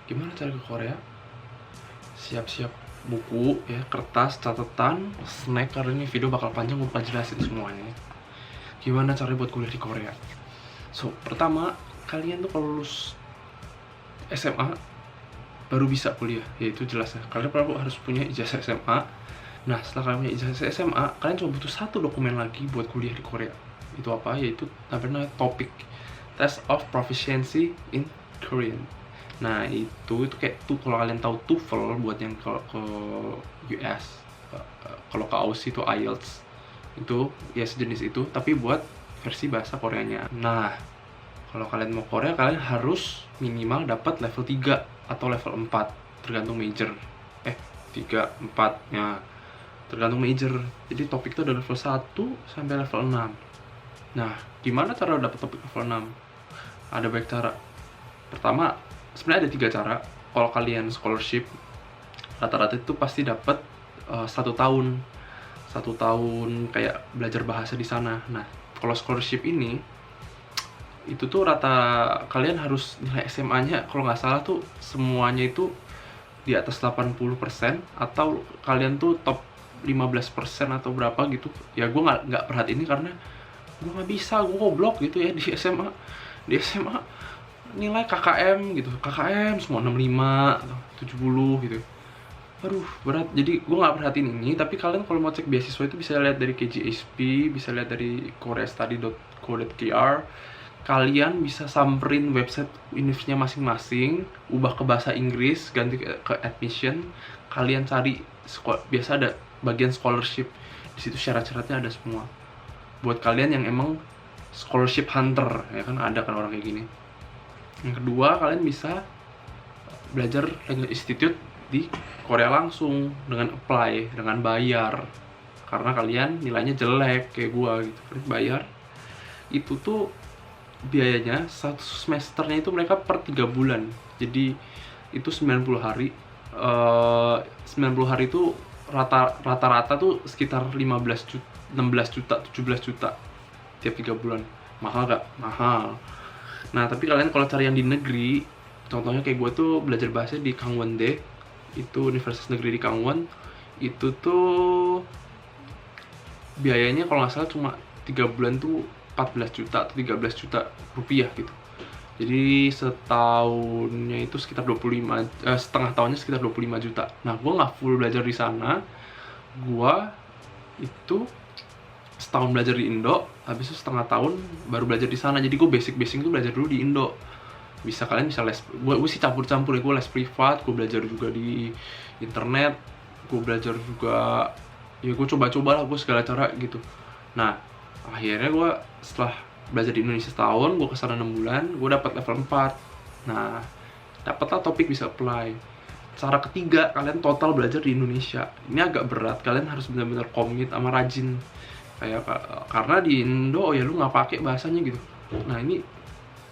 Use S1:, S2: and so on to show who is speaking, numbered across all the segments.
S1: Gimana cara ke Korea? Siap-siap buku ya, kertas, catatan, snack, karena ini video bakal panjang, gue bakal jelasin semuanya. Gimana caranya buat kuliah di Korea? So, pertama, kalian tuh kalau lulus SMA baru bisa kuliah, yaitu jelas ya. Kalian perlu harus punya ijazah SMA. Nah, setelah kalian punya ijazah SMA, kalian cuma butuh satu dokumen lagi buat kuliah di Korea. Itu apa? Yaitu namanya TOPIK, Test of Proficiency in Korean. Nah, itu kayak tuh, kalau kalian tahu TOEFL buat yang ke US, kalau ke Aussie itu IELTS, itu ya sejenis itu, tapi buat versi bahasa Koreanya. Nah, kalau kalian mau Korea, kalian harus minimal dapat level 3 atau level 4, tergantung major. 3, 4, ya, tergantung major. Jadi topik itu ada level 1 sampai level 6. Nah, gimana cara dapat topik level 6? Ada banyak cara. Pertama, sebenarnya ada 3 cara. Kalau kalian scholarship, rata-rata itu pasti dapat 1 tahun. 1 tahun kayak belajar bahasa di sana. Nah, kalau scholarship ini, itu tuh kalian harus nilai SMA-nya kalau nggak salah tuh semuanya itu di atas 80%, atau kalian tuh top 15% atau berapa gitu. Ya gue nggak perhatiin ini karena gue nggak bisa, gue goblok gitu ya di SMA. Di SMA nilai KKM gitu, KKM semua 65 atau 70 gitu. Aduh, berat. Jadi gue nggak perhatiin ini. Tapi kalian kalau mau cek beasiswa itu bisa lihat dari KJSP, bisa lihat dari koreastudy.co.kr. Kalian bisa samperin website universitasnya masing-masing, ubah ke bahasa Inggris, ganti ke admission. Kalian cari biasa ada bagian scholarship. Di situ syarat-syaratnya ada semua. Buat kalian yang emang scholarship hunter, ya kan ada kan orang kayak gini. Yang kedua, kalian bisa belajar language institute di Korea langsung dengan apply, dengan bayar. Karena kalian nilainya jelek kayak gua gitu, bayar. Itu tuh biayanya satu semesternya itu mereka per 3 bulan. Jadi itu 90 hari. 90 hari itu rata-rata tuh sekitar 15 juta, 16 juta, 17 juta tiap 3 bulan. Mahal gak? Mahal. Nah, tapi kalian kalau cari yang di negeri, contohnya kayak gue tuh belajar bahasa di Gangwon-dae, itu Universitas Negeri di Gangwon. Itu tuh biayanya kalau nggak salah cuma 3 bulan tuh 14 juta atau 13 juta rupiah gitu. Jadi setahunnya itu sekitar 25, setengah tahunnya sekitar 25 juta. Nah, gue nggak full belajar di sana. Gue itu setahun belajar di Indo, habis itu setengah tahun baru belajar di sana. Jadi gue basic tuh belajar dulu di Indo. Kalian bisa les, gue sih campur-campur ya. Gue les privat, gue belajar juga di internet, gue belajar juga, ya gue coba-coba lah gue segala cara gitu. Nah, akhirnya gue setelah belajar di Indonesia setahun, gue kesana 6 bulan, gue dapat level 4. Nah, dapatlah topik, bisa apply. Cara ketiga, kalian total belajar di Indonesia. Ini agak berat, kalian harus benar-benar komit sama rajin. Kayak karena di Indo ya lu nggak pakai bahasanya gitu. Nah, ini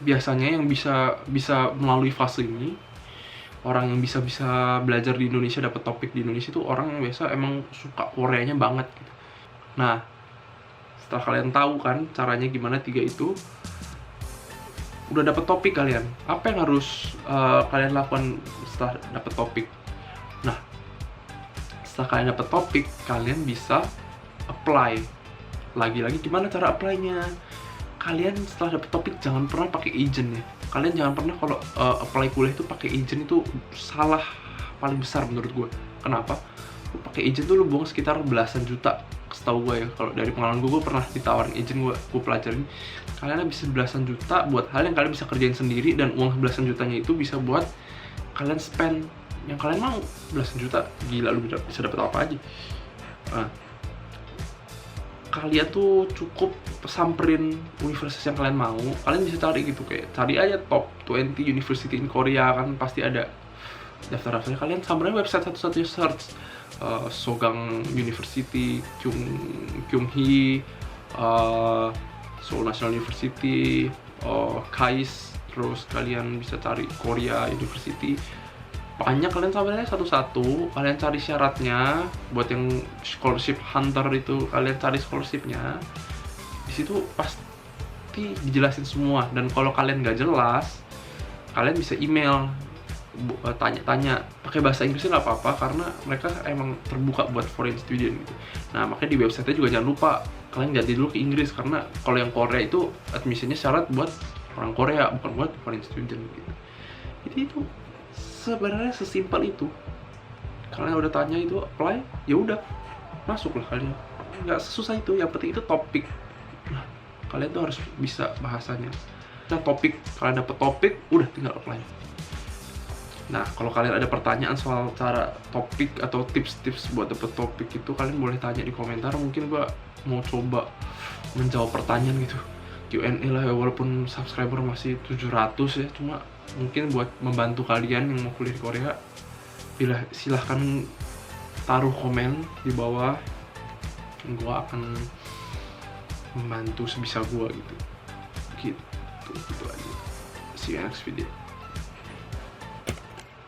S1: biasanya yang bisa melalui fase ini, orang yang bisa belajar di Indonesia, dapat topik di Indonesia itu orang yang biasa emang suka Koreanya banget gitu. Nah, setelah kalian tahu kan caranya gimana 3 itu, udah dapat topik kalian, apa yang harus kalian lakukan setelah dapat topik? Nah, setelah kalian dapat topik, kalian bisa apply. Lagi-lagi gimana cara apply-nya? Kalian setelah dapat topik jangan pernah pakai agent ya. Kalian jangan pernah kalau apply kuliah itu pakai agent, itu salah paling besar menurut gue. Kenapa? Pakai agent tuh lu buang sekitar belasan juta. Setahu gue ya, kalau dari pengalaman gue pernah ditawarin agent, gue pelajarin. Kalian bisa belasan juta buat hal yang kalian bisa kerjain sendiri, dan uang belasan jutanya itu bisa buat kalian spend yang kalian mau. Belasan juta, gila, lu bisa dapat apa aja. Nah, kalian tuh cukup samperin universitas yang kalian mau. Kalian bisa cari gitu, kayak cari aja top 20 university in Korea, kan pasti ada daftar-daftarnya. Kalian samperin website satu-satunya, search Sogang University, Kyunghee, Seoul National University, KAIST. Terus kalian bisa cari Korea University. Banyak, kalian samperin satu-satu. Kalian cari syaratnya. Buat yang scholarship hunter itu, kalian cari scholarshipnya. Di situ pasti dijelasin semua. Dan kalau kalian nggak jelas, kalian bisa email tanya-tanya pakai bahasa Inggrisnya nggak apa-apa karena mereka emang terbuka buat foreign student gitu. Nah makanya di website-nya juga jangan lupa kalian ganti dulu ke Inggris, karena kalau yang Korea itu admissionnya syarat buat orang Korea, bukan buat foreign student gitu. Jadi itu sebenarnya sesimpel itu. Kalian udah tanya itu apply, ya udah masuklah kalian, nggak sesusah itu. Yang penting itu topik. Nah kalian tuh harus bisa bahasanya. Nah topik, kalian dapet topik udah tinggal apply. Nah, kalau kalian ada pertanyaan soal cara topik atau tips-tips buat dapet topik itu, kalian boleh tanya di komentar. Mungkin gua mau coba menjawab pertanyaan gitu, Q&A lah ya, walaupun subscriber masih 700 ya. Cuma mungkin buat membantu kalian yang mau kuliah di Korea, silahkan taruh komen di bawah. Gua akan membantu sebisa gua gitu. Gitu aja. See you next video.